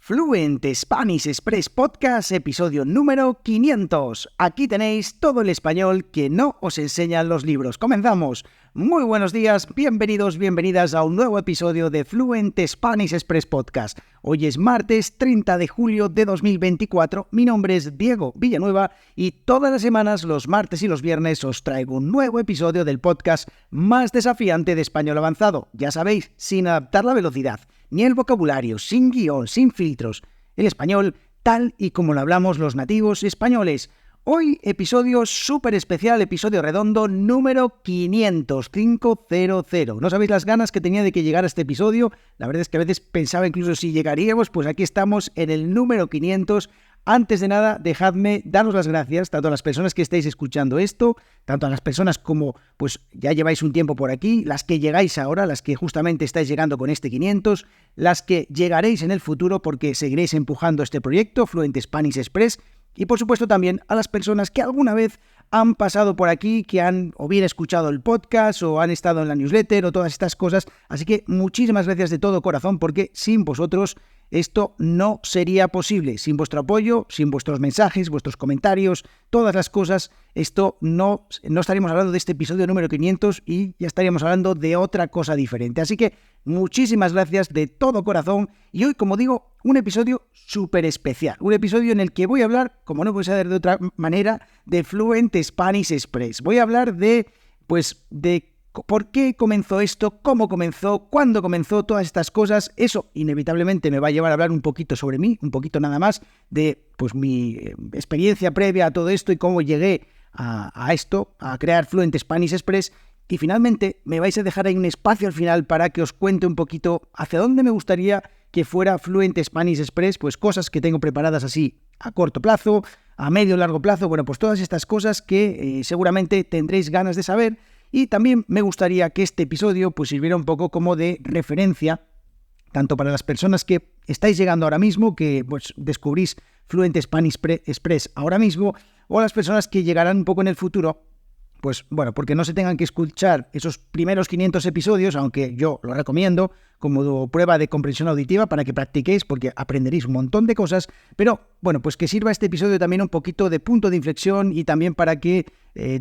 Fluent Spanish Express Podcast, episodio número 500. Aquí tenéis todo el español que no os enseñan los libros. ¡Comenzamos! Muy buenos días, bienvenidos, bienvenidas a un nuevo episodio de Fluent Spanish Express Podcast. Hoy es martes 30 de julio de 2024, mi nombre es Diego Villanueva y todas las semanas, los martes y los viernes, os traigo un nuevo episodio del podcast más desafiante de español avanzado. Ya sabéis, sin adaptar la velocidad, ni el vocabulario, sin guión, sin filtros. El español tal y como lo hablamos los nativos españoles. Hoy episodio súper especial, episodio redondo número 500. No sabéis las ganas que tenía de que llegara este episodio. La verdad es que a veces pensaba incluso si llegaríamos, pues aquí estamos en el número 500. Antes de nada, dejadme daros las gracias tanto a las personas que estáis escuchando esto, tanto a las personas como pues ya lleváis un tiempo por aquí, las que llegáis ahora, las que justamente estáis llegando con este 500, las que llegaréis en el futuro porque seguiréis empujando este proyecto, Fluent Spanish Express, y por supuesto también a las personas que alguna vez han pasado por aquí, que han o bien escuchado el podcast o han estado en la newsletter o todas estas cosas. Así que muchísimas gracias de todo corazón porque sin vosotros esto no sería posible. Sin vuestro apoyo, sin vuestros mensajes, vuestros comentarios, todas las cosas, esto no estaríamos hablando de este episodio número 500 y ya estaríamos hablando de otra cosa diferente. Así que muchísimas gracias de todo corazón y hoy, como digo, un episodio súper especial. Un episodio en el que voy a hablar, como no puede ser de otra manera, de Fluent Spanish Express. Voy a hablar de por qué comenzó esto, cómo comenzó, cuándo comenzó, todas estas cosas. Eso inevitablemente me va a llevar a hablar un poquito sobre mí, un poquito nada más de pues mi experiencia previa a todo esto y cómo llegué a esto, a crear Fluent Spanish Express. Y finalmente me vais a dejar ahí un espacio al final para que os cuente un poquito hacia dónde me gustaría que fuera Fluent Spanish Express, pues cosas que tengo preparadas así a corto plazo, a medio o largo plazo, bueno, pues todas estas cosas que seguramente tendréis ganas de saber. Y también me gustaría que este episodio pues sirviera un poco como de referencia, tanto para las personas que estáis llegando ahora mismo, que pues descubrís Fluent Spanish Express ahora mismo, o a las personas que llegarán un poco en el futuro, pues bueno, porque no se tengan que escuchar esos primeros 500 episodios, aunque yo lo recomiendo como prueba de comprensión auditiva para que practiquéis, porque aprenderéis un montón de cosas, pero bueno, pues que sirva este episodio también un poquito de punto de inflexión y también para que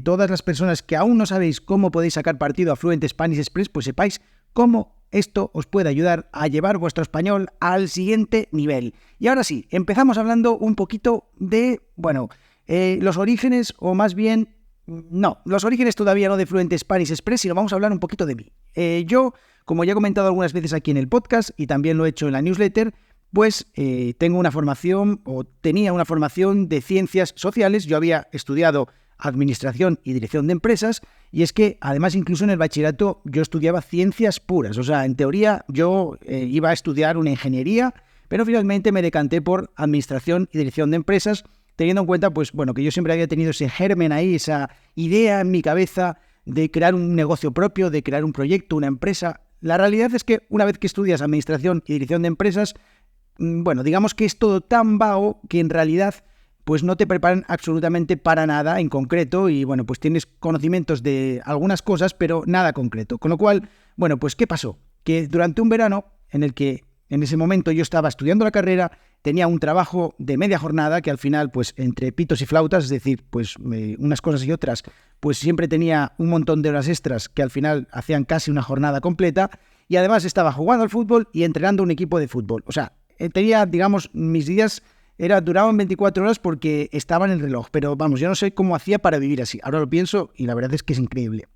todas las personas que aún no sabéis cómo podéis sacar partido a Fluent Spanish Express, pues sepáis cómo esto os puede ayudar a llevar vuestro español al siguiente nivel. Y ahora sí, empezamos hablando un poquito de, los orígenes, o más bien, no, los orígenes todavía no de Fluent Spanish Express, sino vamos a hablar un poquito de mí. Yo, como ya he comentado algunas veces aquí en el podcast y también lo he hecho en la newsletter, pues tenía una formación de ciencias sociales. Yo había estudiado administración y dirección de empresas y es que además incluso en el bachillerato yo estudiaba ciencias puras. O sea, en teoría yo iba a estudiar una ingeniería, pero finalmente me decanté por administración y dirección de empresas, teniendo en cuenta pues bueno que yo siempre había tenido ese germen ahí, esa idea en mi cabeza de crear un negocio propio, de crear un proyecto, una empresa. La realidad es que una vez que estudias administración y dirección de empresas, digamos que es todo tan vago que en realidad pues no te preparan absolutamente para nada en concreto y bueno, pues tienes conocimientos de algunas cosas, pero nada concreto. Con lo cual, bueno, pues ¿qué pasó? Que durante un verano en el que en ese momento yo estaba estudiando la carrera, tenía un trabajo de media jornada que al final, pues entre pitos y flautas, es decir, pues unas cosas y otras, pues siempre tenía un montón de horas extras que al final hacían casi una jornada completa y además estaba jugando al fútbol y entrenando un equipo de fútbol. O sea, tenía, digamos, mis días duraban 24 horas porque estaba en el reloj, pero vamos, yo no sé cómo hacía para vivir así. Ahora lo pienso y la verdad es que es increíble.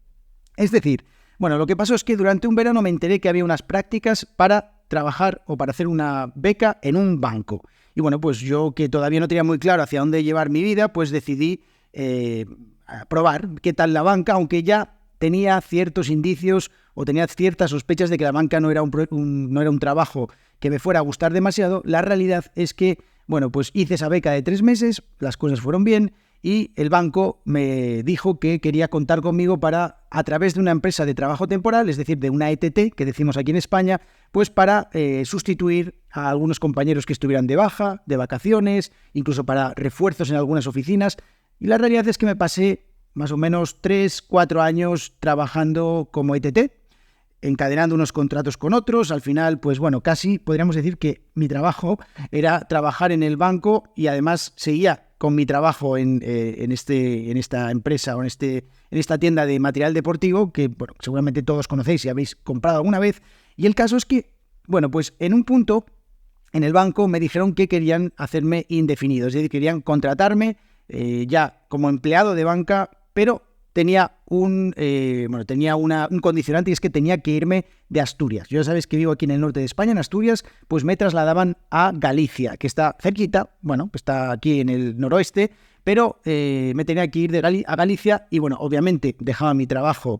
Es decir, bueno, lo que pasó es que durante un verano me enteré que había unas prácticas para trabajar o para hacer una beca en un banco. Y bueno, pues yo que todavía no tenía muy claro hacia dónde llevar mi vida, pues decidí probar qué tal la banca, aunque ya tenía ciertos indicios o tenía ciertas sospechas de que la banca no era un trabajo que me fuera a gustar demasiado. La realidad es que, bueno, pues hice esa beca de 3 meses, las cosas fueron bien y el banco me dijo que quería contar conmigo para, a través de una empresa de trabajo temporal, es decir, de una ETT, que decimos aquí en España, pues para sustituir a algunos compañeros que estuvieran de baja, de vacaciones, incluso para refuerzos en algunas oficinas. Y la realidad es que me pasé más o menos 3-4 años trabajando como ETT. encadenando unos contratos con otros. Al final, pues bueno, casi podríamos decir que mi trabajo era trabajar en el banco y además seguía con mi trabajo en esta empresa o en esta tienda de material deportivo que, bueno, seguramente todos conocéis si habéis comprado alguna vez. Y el caso es que, bueno, pues en un punto en el banco me dijeron que querían hacerme indefinido, es decir, querían contratarme ya como empleado de banca, pero tenía un condicionante, y es que tenía que irme de Asturias. Yo ya sabéis que vivo aquí en el norte de España, en Asturias, pues me trasladaban a Galicia, que está cerquita, bueno, está aquí en el noroeste, pero me tenía que ir a Galicia y, bueno, obviamente dejaba mi trabajo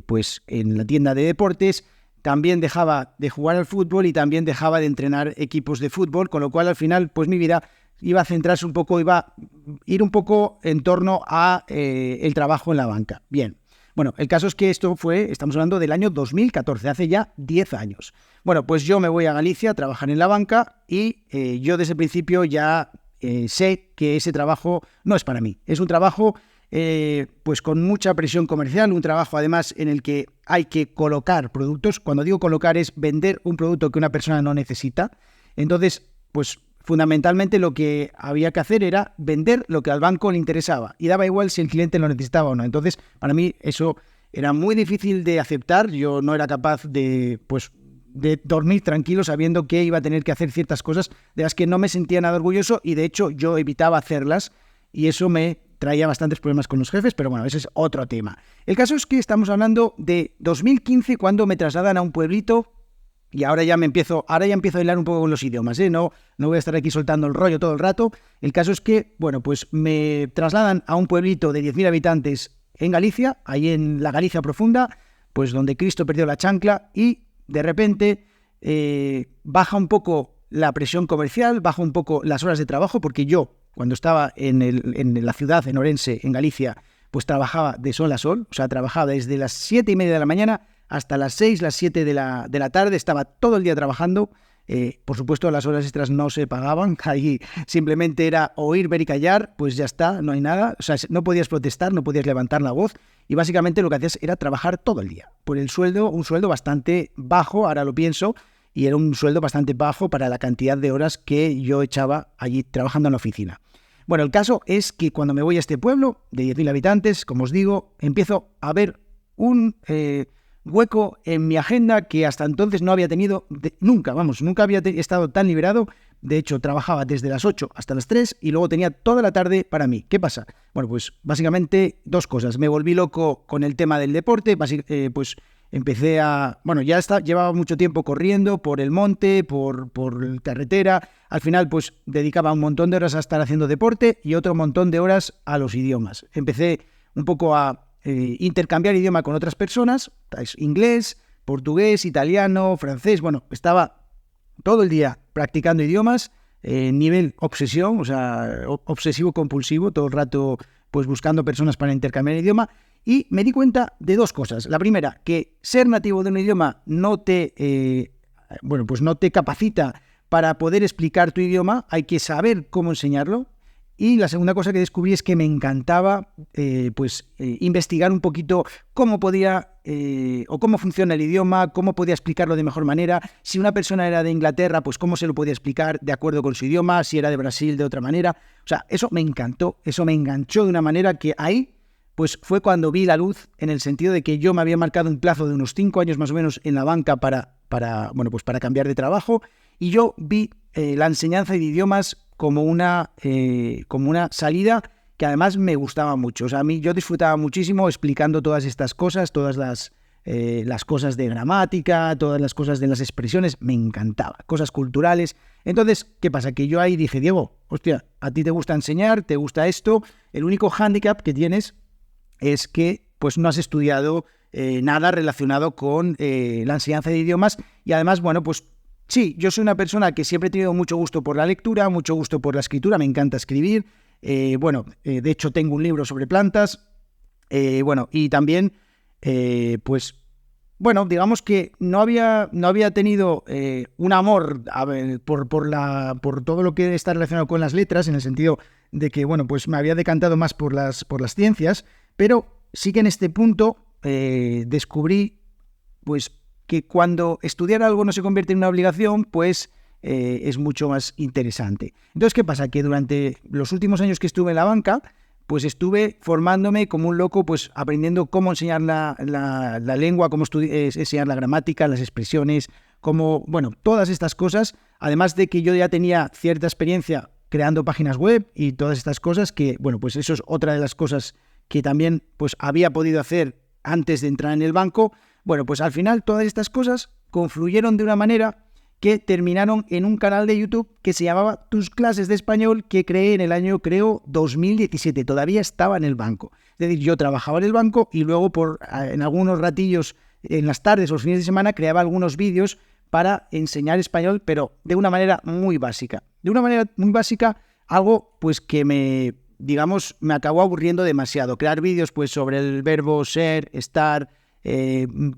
pues en la tienda de deportes, también dejaba de jugar al fútbol y también dejaba de entrenar equipos de fútbol, con lo cual al final pues mi vida iba a centrarse un poco, iba a ir un poco en torno a el trabajo en la banca. Bien, bueno, el caso es que estamos hablando del año 2014, hace ya 10 años. Bueno, pues yo me voy a Galicia a trabajar en la banca y yo desde el principio ya sé que ese trabajo no es para mí. Es un trabajo pues con mucha presión comercial, un trabajo además en el que hay que colocar productos. Cuando digo colocar es vender un producto que una persona no necesita. Entonces, pues fundamentalmente lo que había que hacer era vender lo que al banco le interesaba y daba igual si el cliente lo necesitaba o no. Entonces, para mí eso era muy difícil de aceptar. Yo no era capaz de dormir tranquilo sabiendo que iba a tener que hacer ciertas cosas de las que no me sentía nada orgulloso y de hecho yo evitaba hacerlas y eso me traía bastantes problemas con los jefes, pero bueno, ese es otro tema. El caso es que estamos hablando de 2015 cuando me trasladan a un pueblito. Y ahora ya empiezo a bailar un poco con los idiomas, ¿eh? No voy a estar aquí soltando el rollo todo el rato. El caso es que, bueno, pues me trasladan a un pueblito de 10.000 habitantes en Galicia, ahí en la Galicia profunda, pues donde Cristo perdió la chancla y de repente baja un poco la presión comercial, baja un poco las horas de trabajo, porque yo, cuando estaba en la ciudad, en Orense, en Galicia, pues trabajaba de sol a sol, o sea, trabajaba desde las 7:30 de la mañana hasta las 6, las 7 de la tarde, estaba todo el día trabajando. Por supuesto, las horas extras no se pagaban, ahí simplemente era oír, ver y callar, pues ya está, no hay nada. O sea, no podías protestar, no podías levantar la voz y básicamente lo que hacías era trabajar todo el día. Por el sueldo, un sueldo bastante bajo, ahora lo pienso, y era un sueldo bastante bajo para la cantidad de horas que yo echaba allí trabajando en la oficina. Bueno, el caso es que cuando me voy a este pueblo de 10.000 habitantes, como os digo, empiezo a ver un hueco en mi agenda que hasta entonces no había tenido nunca había estado tan liberado. De hecho, trabajaba desde las 8 hasta las 3 y luego tenía toda la tarde para mí. ¿Qué pasa? Bueno, pues básicamente dos cosas. Me volví loco con el tema del deporte, pues empecé llevaba mucho tiempo corriendo por el monte, por carretera. Al final, pues dedicaba un montón de horas a estar haciendo deporte y otro montón de horas a los idiomas. Empecé un poco a intercambiar idioma con otras personas, inglés, portugués, italiano, francés. Bueno, estaba todo el día practicando idiomas, nivel obsesión, o sea, obsesivo-compulsivo, todo el rato pues buscando personas para intercambiar el idioma. Y me di cuenta de dos cosas. La primera, que ser nativo de un idioma no te capacita para poder explicar tu idioma, hay que saber cómo enseñarlo. Y la segunda cosa que descubrí es que me encantaba investigar un poquito cómo podía o cómo funciona el idioma, cómo podía explicarlo de mejor manera. Si una persona era de Inglaterra, pues cómo se lo podía explicar de acuerdo con su idioma, si era de Brasil, de otra manera. O sea, eso me encantó, eso me enganchó de una manera que ahí pues fue cuando vi la luz, en el sentido de que yo me había marcado un plazo de unos 5 años más o menos en la banca para cambiar de trabajo, y yo vi la enseñanza de idiomas como una salida que además me gustaba mucho. O sea, yo disfrutaba muchísimo explicando todas estas cosas, todas las cosas de gramática, todas las cosas de las expresiones, me encantaba, cosas culturales. Entonces, ¿qué pasa? Que yo ahí dije, Diego, hostia, a ti te gusta enseñar, te gusta esto, el único hándicap que tienes es que pues no has estudiado nada relacionado con la enseñanza de idiomas y además, bueno, pues sí, yo soy una persona que siempre he tenido mucho gusto por la lectura, mucho gusto por la escritura, me encanta escribir. De hecho tengo un libro sobre plantas. Y también, digamos que no había tenido un amor por todo lo que está relacionado con las letras, en el sentido de que, bueno, pues me había decantado más por las ciencias, pero sí que en este punto descubrí pues que cuando estudiar algo no se convierte en una obligación, pues es mucho más interesante. Entonces, ¿qué pasa? Que durante los últimos años que estuve en la banca, pues estuve formándome como un loco, pues aprendiendo cómo enseñar la lengua, cómo enseñar la gramática, las expresiones, bueno, todas estas cosas, además de que yo ya tenía cierta experiencia creando páginas web y todas estas cosas que, bueno, pues eso es otra de las cosas que también pues había podido hacer antes de entrar en el banco. Bueno, pues al final todas estas cosas confluyeron de una manera que terminaron en un canal de YouTube que se llamaba Tus Clases de Español, que creé en el año, creo, 2017. Todavía estaba en el banco. Es decir, yo trabajaba en el banco y luego en algunos ratillos, en las tardes o los fines de semana, creaba algunos vídeos para enseñar español, pero de una manera muy básica. De una manera muy básica, algo pues que me acabó aburriendo demasiado. Crear vídeos pues sobre el verbo ser, estar,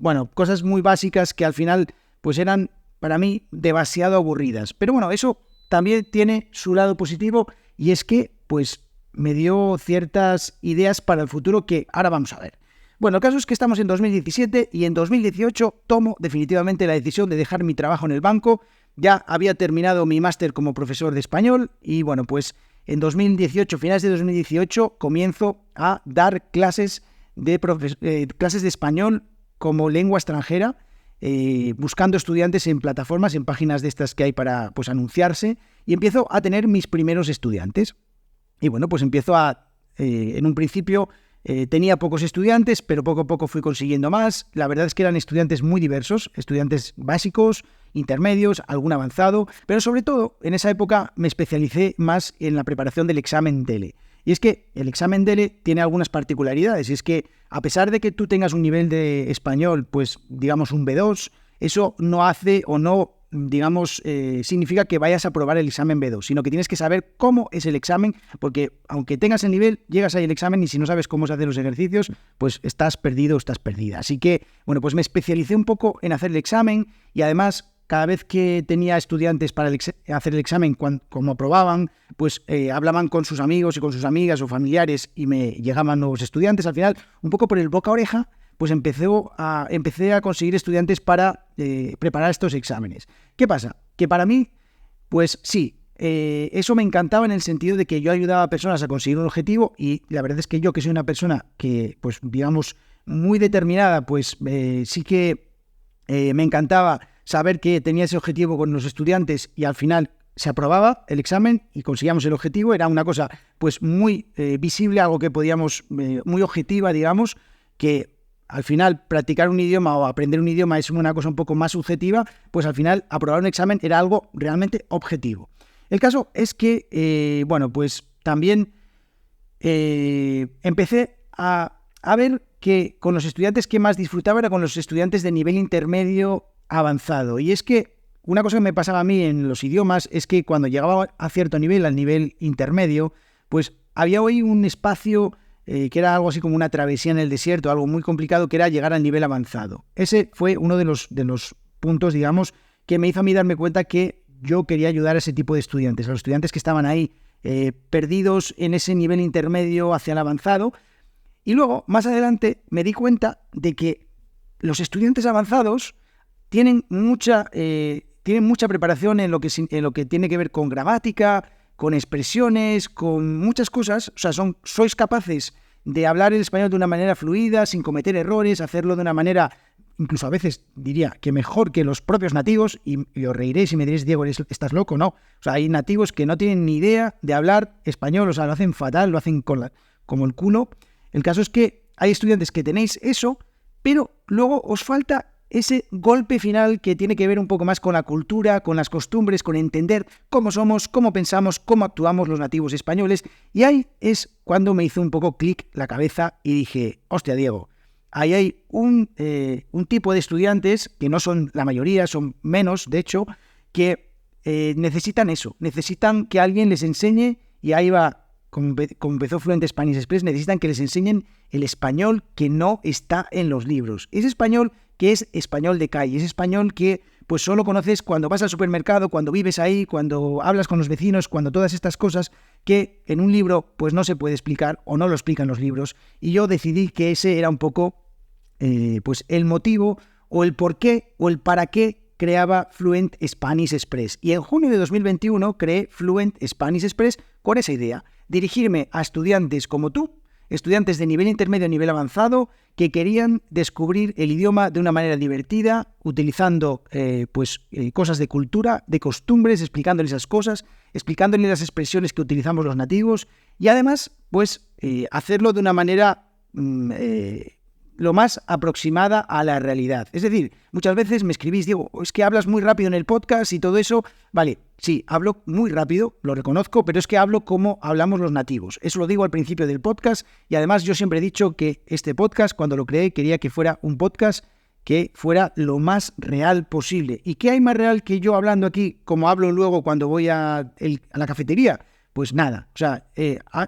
bueno, cosas muy básicas que al final pues eran para mí demasiado aburridas. Pero bueno, eso también tiene su lado positivo y es que pues me dio ciertas ideas para el futuro que ahora vamos a ver. Bueno, el caso es que estamos en 2017 y en 2018 tomo definitivamente la decisión de dejar mi trabajo en el banco. Ya había terminado mi máster como profesor de español y bueno, pues en 2018, finales de 2018, comienzo a dar clases de español como lengua extranjera, buscando estudiantes en plataformas, en páginas de estas que hay para pues anunciarse, y empiezo a tener mis primeros estudiantes. Y bueno, pues empiezo en un principio tenía pocos estudiantes, pero poco a poco fui consiguiendo más. La verdad es que eran estudiantes muy diversos, estudiantes básicos, intermedios, algún avanzado, pero sobre todo en esa época me especialicé más en la preparación del examen DELE. Y es que el examen DELE tiene algunas particularidades, y es que a pesar de que tú tengas un nivel de español, pues digamos un B2, eso no hace o no significa que vayas a aprobar el examen B2, sino que tienes que saber cómo es el examen, porque aunque tengas el nivel, llegas ahí al examen y si no sabes cómo se hacen los ejercicios, pues estás perdido o estás perdida. Así que, bueno, pues me especialicé un poco en hacer el examen y además cada vez que tenía estudiantes para hacer el examen, como aprobaban, pues hablaban con sus amigos y con sus amigas o familiares y me llegaban nuevos estudiantes. Al final, un poco por el boca a oreja, pues empecé a conseguir estudiantes para preparar estos exámenes. ¿Qué pasa? Que para mí, pues sí, eso me encantaba en el sentido de que yo ayudaba a personas a conseguir un objetivo y la verdad es que yo, que soy una persona que, pues digamos, muy determinada, pues sí que me encantaba saber que tenía ese objetivo con los estudiantes y al final se aprobaba el examen y conseguíamos el objetivo. Era una cosa pues muy visible, algo que podíamos, muy objetiva, digamos, que al final practicar un idioma o aprender un idioma es una cosa un poco más subjetiva, pues al final aprobar un examen era algo realmente objetivo. El caso es que, bueno, pues también empecé a ver que con los estudiantes que más disfrutaba era con los estudiantes de nivel intermedio avanzado. Y es que una cosa que me pasaba a mí en los idiomas es que cuando llegaba a cierto nivel, al nivel intermedio, pues había hoy un espacio que era algo así como una travesía en el desierto, algo muy complicado, que era llegar al nivel avanzado. Ese fue uno de los puntos, digamos, que me hizo a mí darme cuenta que yo quería ayudar a ese tipo de estudiantes, a los estudiantes que estaban ahí perdidos en ese nivel intermedio hacia el avanzado. Y luego, más adelante, me di cuenta de que los estudiantes avanzados tienen mucha preparación en lo que tiene que ver con gramática, con expresiones, con muchas cosas. O sea, sois capaces de hablar el español de una manera fluida, sin cometer errores, hacerlo de una manera, incluso a veces diría que mejor que los propios nativos, y os reiréis y me diréis, Diego, ¿estás loco? No. O sea, hay nativos que no tienen ni idea de hablar español, o sea, lo hacen fatal, lo hacen como el culo. El caso es que hay estudiantes que tenéis eso, pero luego os falta ese golpe final que tiene que ver un poco más con la cultura, con las costumbres, con entender cómo somos, cómo pensamos, cómo actuamos los nativos españoles. Y ahí es cuando me hizo un poco clic la cabeza y dije, hostia, Diego, ahí hay un tipo de estudiantes, que no son la mayoría, son menos, de hecho, que necesitan eso, necesitan que alguien les enseñe, y ahí va, como empezó Fluent Spanish Express, necesitan que les enseñen el español que no está en los libros. Ese español que es español de calle, es español que pues solo conoces cuando vas al supermercado, cuando vives ahí, cuando hablas con los vecinos, cuando todas estas cosas que en un libro pues no se puede explicar o no lo explican los libros. Y yo decidí que ese era un poco pues el motivo o el por qué o el para qué creaba Fluent Spanish Express. Y en junio de 2021 creé Fluent Spanish Express con esa idea, dirigirme a estudiantes como tú, estudiantes de nivel intermedio a nivel avanzado, que querían descubrir el idioma de una manera divertida, utilizando cosas de cultura, de costumbres, explicándoles esas cosas, explicándoles las expresiones que utilizamos los nativos y además hacerlo de una manera lo más aproximada a la realidad. Es decir, muchas veces me escribís, Diego, es que hablas muy rápido en el podcast y todo eso. Vale, sí, hablo muy rápido, lo reconozco, pero es que hablo como hablamos los nativos. Eso lo digo al principio del podcast y además yo siempre he dicho que este podcast, cuando lo creé, quería que fuera un podcast que fuera lo más real posible. ¿Y qué hay más real que yo hablando aquí, como hablo luego cuando voy a la cafetería? Pues nada, o sea,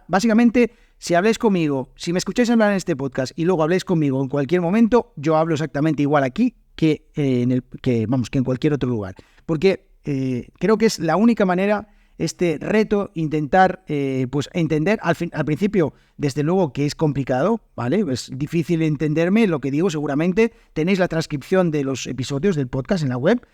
básicamente, si habláis conmigo, si me escucháis hablar en este podcast y luego habláis conmigo en cualquier momento, yo hablo exactamente igual aquí que en cualquier otro lugar. Porque creo que es la única manera, este reto, intentar entender, al principio, desde luego que es complicado, ¿vale? Es difícil entenderme lo que digo, seguramente tenéis la transcripción de los episodios del podcast en la web,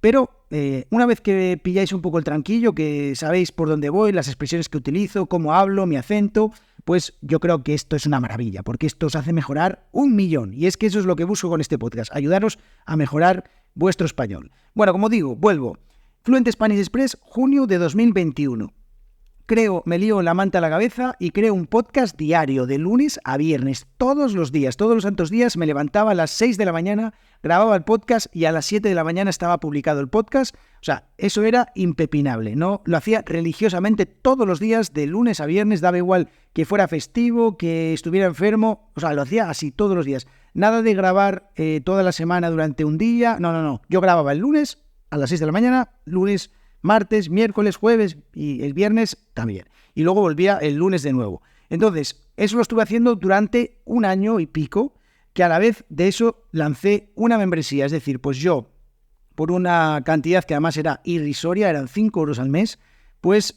pero una vez que pilláis un poco el tranquillo, que sabéis por dónde voy, las expresiones que utilizo, cómo hablo, mi acento, pues yo creo que esto es una maravilla, porque esto os hace mejorar 1.000.000. Y es que eso es lo que busco con este podcast, ayudaros a mejorar vuestro español. Bueno, como digo, vuelvo. Fluent Spanish Express, junio de 2021. Me lío la manta a la cabeza y creo un podcast diario, de lunes a viernes, todos los días, todos los santos días. Me levantaba a las 6 de la mañana, grababa el podcast y a las 7 de la mañana estaba publicado el podcast. O sea, eso era impepinable, ¿no? Lo hacía religiosamente todos los días, de lunes a viernes, daba igual que fuera festivo, que estuviera enfermo, o sea, lo hacía así todos los días. Nada de grabar toda la semana durante un día, no. Yo grababa el lunes a las 6 de la mañana, lunes, martes, miércoles, jueves y el viernes también. Y luego volvía el lunes de nuevo. Entonces, eso lo estuve haciendo durante 1 año y pico, que a la vez de eso lancé una membresía. Es decir, pues yo, por una cantidad que además era irrisoria, eran 5 euros al mes, pues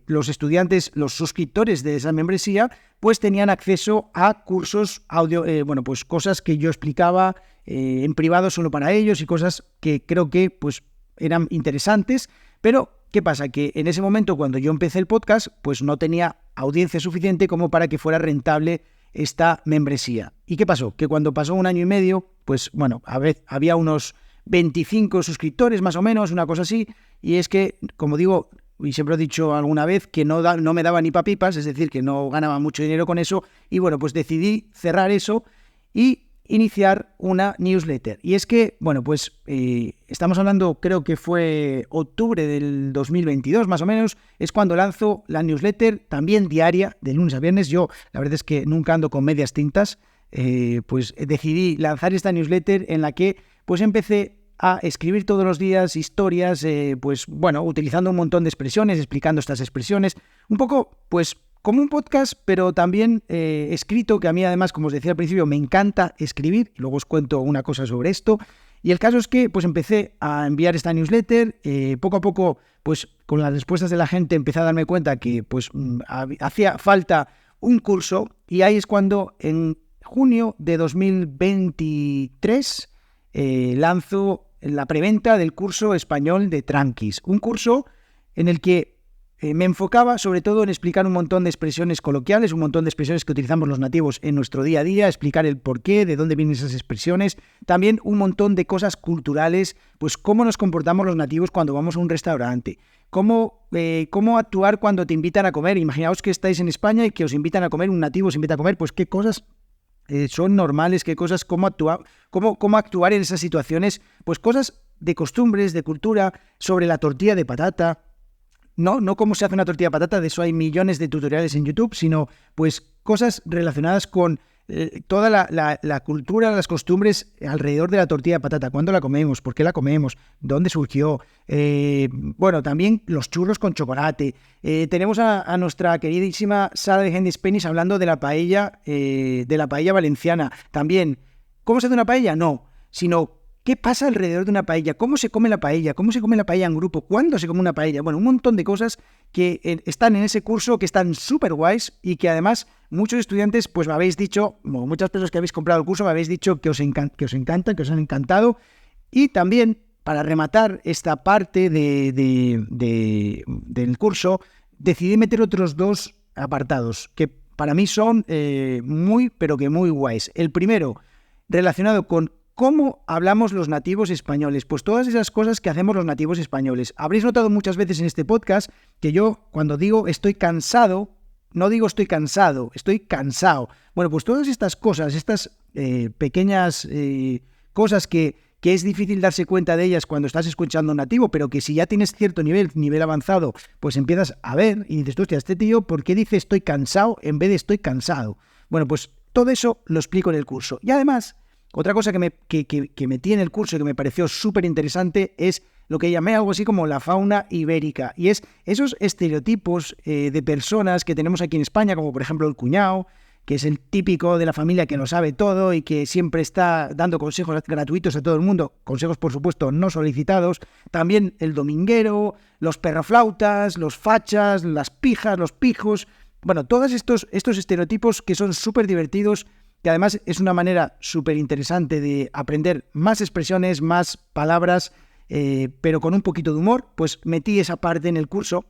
los estudiantes, los suscriptores de esa membresía, pues tenían acceso a cursos audio, pues cosas que yo explicaba en privado solo para ellos y cosas que creo que pues eran interesantes. Pero, ¿qué pasa? Que en ese momento, cuando yo empecé el podcast, pues no tenía audiencia suficiente como para que fuera rentable esta membresía. ¿Y qué pasó? Que cuando pasó 1 año y medio, pues bueno, había unos 25 suscriptores más o menos, una cosa así, y es que, como digo, y siempre he dicho alguna vez, que no me daba ni papipas, es decir, que no ganaba mucho dinero con eso, y bueno, pues decidí cerrar eso y iniciar una newsletter. Y es que, estamos hablando, creo que fue octubre del 2022, más o menos, es cuando lanzo la newsletter, también diaria, de lunes a viernes. Yo, la verdad es que nunca ando con medias tintas, pues decidí lanzar esta newsletter en la que, pues empecé a escribir todos los días historias, utilizando un montón de expresiones, explicando estas expresiones, un poco, pues, como un podcast, pero también escrito, que a mí además, como os decía al principio, me encanta escribir. Luego os cuento una cosa sobre esto. Y el caso es que pues empecé a enviar esta newsletter. Poco a poco, pues con las respuestas de la gente, empecé a darme cuenta que pues hacía falta un curso. Y ahí es cuando en junio de 2023 lanzo la preventa del curso español de Tranquis. Un curso en el que me enfocaba sobre todo en explicar un montón de expresiones coloquiales, un montón de expresiones que utilizamos los nativos en nuestro día a día, explicar el porqué, de dónde vienen esas expresiones, también un montón de cosas culturales, pues cómo nos comportamos los nativos cuando vamos a un restaurante, cómo actuar cuando te invitan a comer. Imaginaos que estáis en España y que os invitan a comer, un nativo os invita a comer, pues qué cosas son normales, qué cosas, cómo actuar en esas situaciones, pues cosas de costumbres, de cultura, sobre la tortilla de patata. No cómo se hace una tortilla de patata, de eso hay millones de tutoriales en YouTube, sino pues cosas relacionadas con toda la cultura, las costumbres alrededor de la tortilla de patata. ¿Cuándo la comemos? ¿Por qué la comemos? ¿Dónde surgió? También los churros con chocolate. Tenemos a nuestra queridísima Sara de Handy Spanish hablando de la paella valenciana. También, ¿cómo se hace una paella? No, sino ¿qué pasa alrededor de una paella? ¿Cómo se come la paella? ¿Cómo se come la paella en grupo? ¿Cuándo se come una paella? Bueno, un montón de cosas que están en ese curso, que están súper guays y que además muchos estudiantes pues me habéis dicho, o muchas personas que habéis comprado el curso me habéis dicho que os encantan, que os han encantado. Y también, para rematar esta parte del curso, decidí meter otros 2 apartados que para mí son muy, pero que muy guays. El primero, relacionado con ¿cómo hablamos los nativos españoles? Pues todas esas cosas que hacemos los nativos españoles. Habréis notado muchas veces en este podcast que yo, cuando digo estoy cansado, no digo estoy cansado, estoy cansado. Bueno, pues todas estas cosas, estas pequeñas cosas que es difícil darse cuenta de ellas cuando estás escuchando un nativo, pero que si ya tienes cierto nivel avanzado, pues empiezas a ver y dices, hostia, este tío, ¿por qué dice estoy cansado en vez de estoy cansado? Bueno, pues todo eso lo explico en el curso. Y además, otra cosa que metí en el curso y que me pareció súper interesante es lo que llamé algo así como la fauna ibérica. Y es esos estereotipos de personas que tenemos aquí en España, como por ejemplo el cuñado, que es el típico de la familia que lo sabe todo y que siempre está dando consejos gratuitos a todo el mundo, consejos por supuesto no solicitados. También el dominguero, los perroflautas, los fachas, las pijas, los pijos. Bueno, todos estos estereotipos que son súper divertidos, que además es una manera súper interesante de aprender más expresiones, más palabras, pero con un poquito de humor, pues metí esa parte en el curso.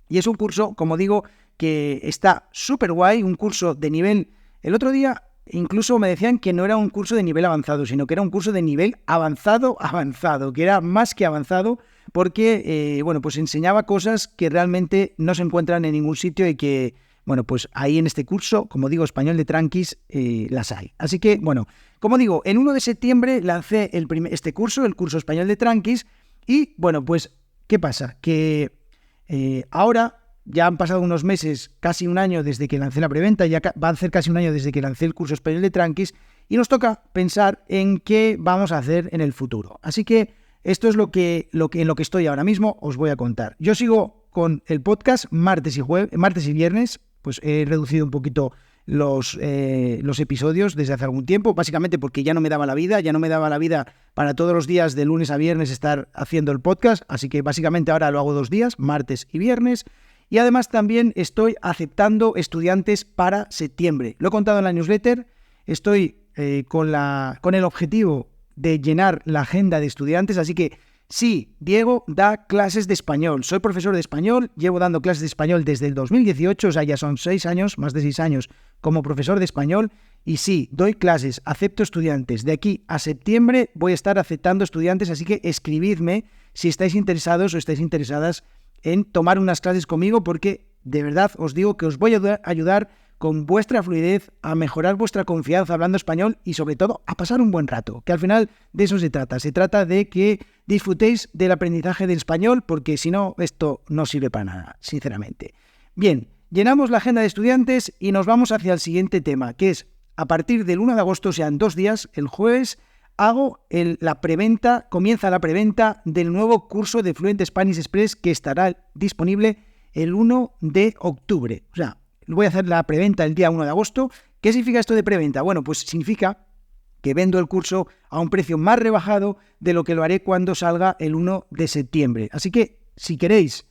Y es un curso, como digo, que está súper guay, un curso de nivel... El otro día incluso me decían que no era un curso de nivel avanzado, sino que era un curso de nivel avanzado, que era más que avanzado, porque, pues enseñaba cosas que realmente no se encuentran en ningún sitio y que... Bueno, pues ahí en este curso, como digo, Español de Tranquis, las hay. Así que, bueno, como digo, el 1 de septiembre lancé este curso, el curso Español de Tranquis, y, bueno, pues, ¿qué pasa? Que ahora ya han pasado unos meses, casi un año desde que lancé la preventa, ya va a ser casi un año desde que lancé el curso Español de Tranquis, y nos toca pensar en qué vamos a hacer en el futuro. Así que esto es en lo que estoy ahora mismo, os voy a contar. Yo sigo con el podcast martes y viernes. Pues he reducido un poquito los episodios desde hace algún tiempo, básicamente porque ya no me daba la vida para todos los días de lunes a viernes estar haciendo el podcast, así que básicamente ahora lo hago 2 días, martes y viernes, y además también estoy aceptando estudiantes para septiembre. Lo he contado en la newsletter, estoy con el objetivo de llenar la agenda de estudiantes, así que sí, Diego da clases de español. Soy profesor de español, llevo dando clases de español desde el 2018, o sea, ya son 6 años, más de 6 años como profesor de español. Y sí, doy clases, acepto estudiantes. De aquí a septiembre voy a estar aceptando estudiantes, así que escribidme si estáis interesados o estáis interesadas en tomar unas clases conmigo, porque de verdad os digo que os voy a ayudar con vuestra fluidez, a mejorar vuestra confianza hablando español y sobre todo a pasar un buen rato, que al final de eso se trata. Se trata de que disfrutéis del aprendizaje del español, porque si no, esto no sirve para nada, sinceramente. Bien, llenamos la agenda de estudiantes y nos vamos hacia el siguiente tema, que es a partir del 1 de agosto, o sea, en 2 días, el jueves, comienza la preventa del nuevo curso de Fluent Spanish Express que estará disponible el 1 de octubre. O sea, voy a hacer la preventa el día 1 de agosto. ¿Qué significa esto de preventa? Bueno, pues significa que vendo el curso a un precio más rebajado de lo que lo haré cuando salga el 1 de septiembre. Así que, si queréis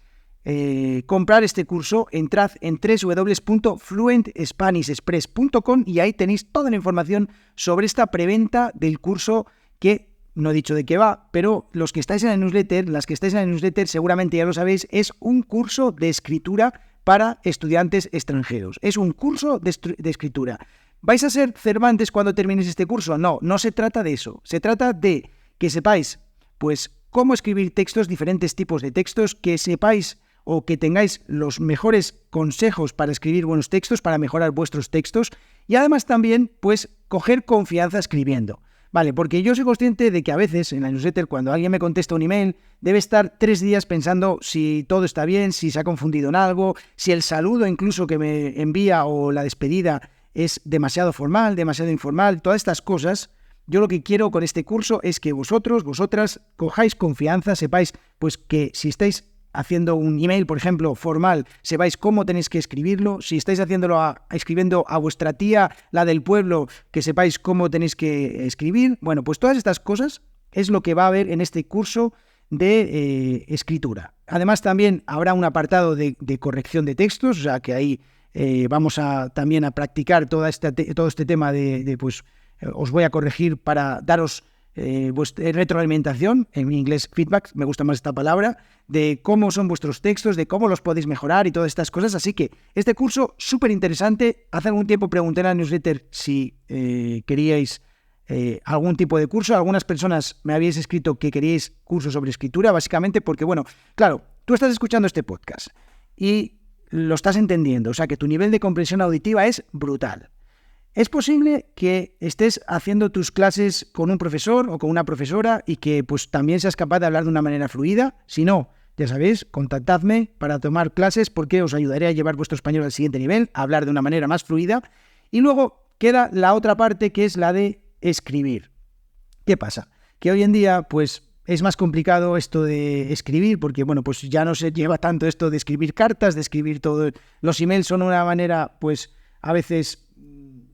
comprar este curso, entrad en www.fluentspanishexpress.com y ahí tenéis toda la información sobre esta preventa del curso que no he dicho de qué va, pero los que estáis en la newsletter, las que estáis en la newsletter seguramente ya lo sabéis, es un curso de escritura para estudiantes extranjeros. Es un curso de escritura. ¿Vais a ser Cervantes cuando terminéis este curso? No, no se trata de eso. Se trata de que sepáis, pues, cómo escribir textos, diferentes tipos de textos, que sepáis o que tengáis los mejores consejos para escribir buenos textos, para mejorar vuestros textos, y además también, pues, coger confianza escribiendo. Vale, porque yo soy consciente de que a veces en la newsletter, cuando alguien me contesta un email, debe estar 3 días pensando si todo está bien, si se ha confundido en algo, si el saludo incluso que me envía o la despedida es demasiado formal, demasiado informal, todas estas cosas. Yo lo que quiero con este curso es que vosotras, cojáis confianza, sepáis pues que si estáis haciendo un email, por ejemplo, formal, sepáis cómo tenéis que escribirlo. Si estáis escribiendo a vuestra tía, la del pueblo, que sepáis cómo tenéis que escribir. Bueno, pues todas estas cosas es lo que va a haber en este curso de escritura. Además, también habrá un apartado de corrección de textos, o sea que ahí vamos también a practicar todo este tema os voy a corregir para daros retroalimentación, en inglés feedback, me gusta más esta palabra, de cómo son vuestros textos, de cómo los podéis mejorar y todas estas cosas. Así que este curso súper interesante. Hace algún tiempo pregunté en la newsletter si queríais algún tipo de curso. Algunas personas me habéis escrito que queríais cursos sobre escritura, básicamente porque, bueno, claro, tú estás escuchando este podcast y lo estás entendiendo, o sea que tu nivel de comprensión auditiva es brutal. Es posible que estés haciendo tus clases con un profesor o con una profesora y que pues también seas capaz de hablar de una manera fluida. Si no, ya sabéis, contactadme para tomar clases porque os ayudaré a llevar vuestro español al siguiente nivel, a hablar de una manera más fluida. Y luego queda la otra parte, que es la de escribir. ¿Qué pasa? Que hoy en día pues es más complicado esto de escribir porque, bueno, pues ya no se lleva tanto esto de escribir cartas, de escribir todo. Los emails son una manera, pues a veces,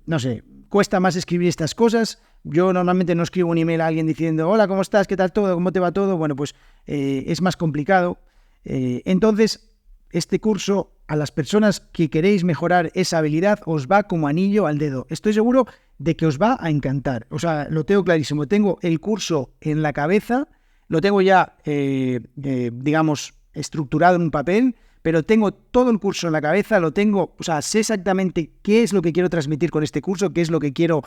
no sé, cuesta más escribir estas cosas. Yo normalmente no escribo un email a alguien diciendo hola, ¿cómo estás? ¿Qué tal todo? ¿Cómo te va todo? Bueno, pues es más complicado. Entonces, este curso, a las personas que queréis mejorar esa habilidad, os va como anillo al dedo. Estoy seguro de que os va a encantar. O sea, lo tengo clarísimo. Tengo el curso en la cabeza, lo tengo ya, digamos, estructurado en un papel, pero tengo todo el curso en la cabeza, lo tengo, o sea, sé exactamente qué es lo que quiero transmitir con este curso, qué es lo que quiero,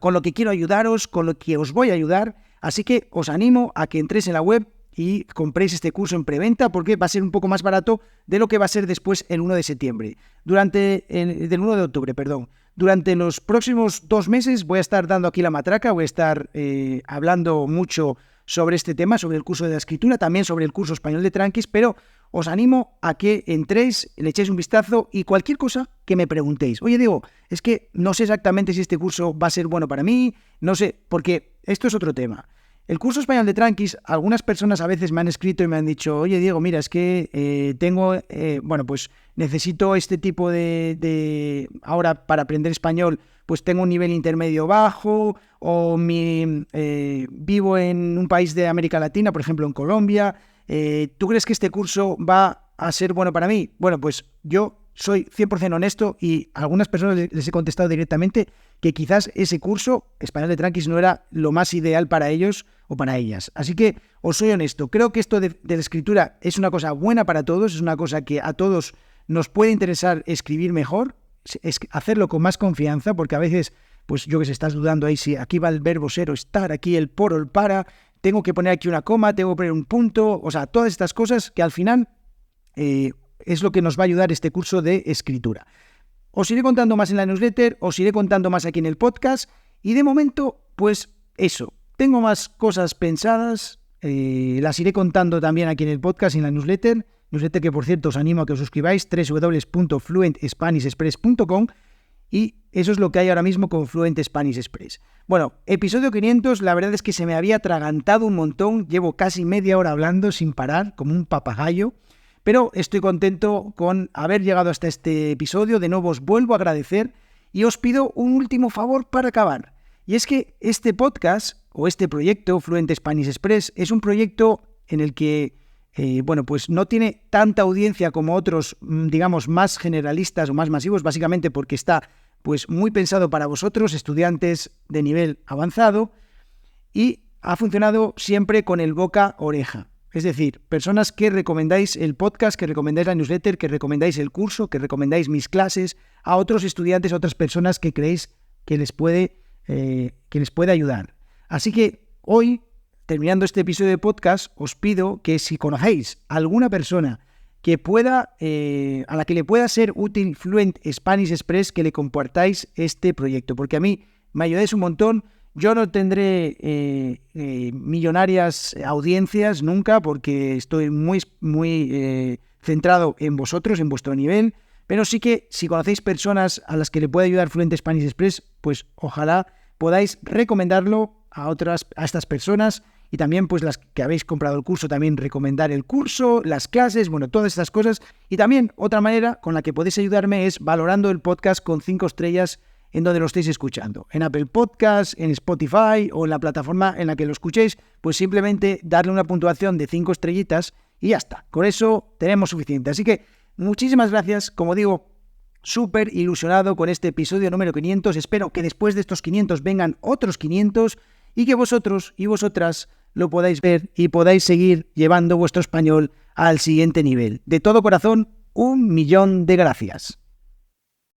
con lo que quiero ayudaros, con lo que os voy a ayudar. Así que os animo a que entréis en la web y compréis este curso en preventa porque va a ser un poco más barato de lo que va a ser después el 1 de septiembre. Del 1 de octubre, perdón. Durante los próximos 2 meses voy a estar dando aquí la matraca, voy a estar hablando mucho sobre este tema, sobre el curso de la escritura, también sobre el curso español de Tranquis, pero os animo a que entréis, le echéis un vistazo y cualquier cosa que me preguntéis. Oye, Diego, es que no sé exactamente si este curso va a ser bueno para mí, no sé, porque esto es otro tema. El curso español de Tranquis, algunas personas a veces me han escrito y me han dicho, oye, Diego, mira, es que pues necesito este tipo ahora para aprender español, pues tengo un nivel intermedio bajo, o vivo en un país de América Latina, por ejemplo en Colombia. ¿Tú crees que este curso va a ser bueno para mí? Bueno, pues yo soy 100% honesto y a algunas personas les he contestado directamente que quizás ese curso español de Tranquis no era lo más ideal para ellos o para ellas. Así que os soy honesto, creo que esto de la escritura es una cosa buena para todos, es una cosa que a todos nos puede interesar escribir mejor, es hacerlo con más confianza, porque a veces, pues yo que sé, estás dudando ahí si aquí va el verbo ser o estar, aquí el por o el para, tengo que poner aquí una coma, tengo que poner un punto, o sea, todas estas cosas que al final es lo que nos va a ayudar este curso de escritura. Os iré contando más en la newsletter, os iré contando más aquí en el podcast y de momento, pues eso, tengo más cosas pensadas, las iré contando también aquí en el podcast y en la newsletter que por cierto os animo a que os suscribáis, www.fluentspanishexpress.com, y eso es lo que hay ahora mismo con Fluent Spanish Express. Bueno, episodio 500, la verdad es que se me había atragantado un montón, llevo casi media hora hablando sin parar, como un papagayo, pero estoy contento con haber llegado hasta este episodio. De nuevo os vuelvo a agradecer y os pido un último favor para acabar. Y es que este podcast o este proyecto, Fluent Spanish Express, es un proyecto en el que pues no tiene tanta audiencia como otros, digamos, más generalistas o más masivos, básicamente porque está pues muy pensado para vosotros, estudiantes de nivel avanzado, y ha funcionado siempre con el boca a oreja. Es decir, personas que recomendáis el podcast, que recomendáis la newsletter, que recomendáis el curso, que recomendáis mis clases a otros estudiantes, a otras personas que creéis que les puede ayudar. Así que hoy, terminando este episodio de podcast, os pido que si conocéis a alguna persona que pueda, a la que le pueda ser útil Fluent Spanish Express, que le compartáis este proyecto, porque a mí me ayudáis un montón. Yo no tendré millonarias audiencias nunca, porque estoy muy centrado en vosotros, en vuestro nivel, pero sí que si conocéis personas a las que le puede ayudar Fluent Spanish Express, pues ojalá podáis recomendarlo a estas personas. Y también, pues las que habéis comprado el curso, también recomendar el curso, las clases, bueno, todas estas cosas. Y también otra manera con la que podéis ayudarme es valorando el podcast con 5 estrellas en donde lo estéis escuchando, en Apple Podcasts, en Spotify o en la plataforma en la que lo escuchéis, pues simplemente darle una puntuación de 5 estrellitas y ya está. Con eso tenemos suficiente. Así que muchísimas gracias, como digo, súper ilusionado con este episodio número 500. Espero que después de estos 500 vengan otros 500 y que vosotros y vosotras lo podáis ver y podáis seguir llevando vuestro español al siguiente nivel. De todo corazón, 1.000.000 de gracias.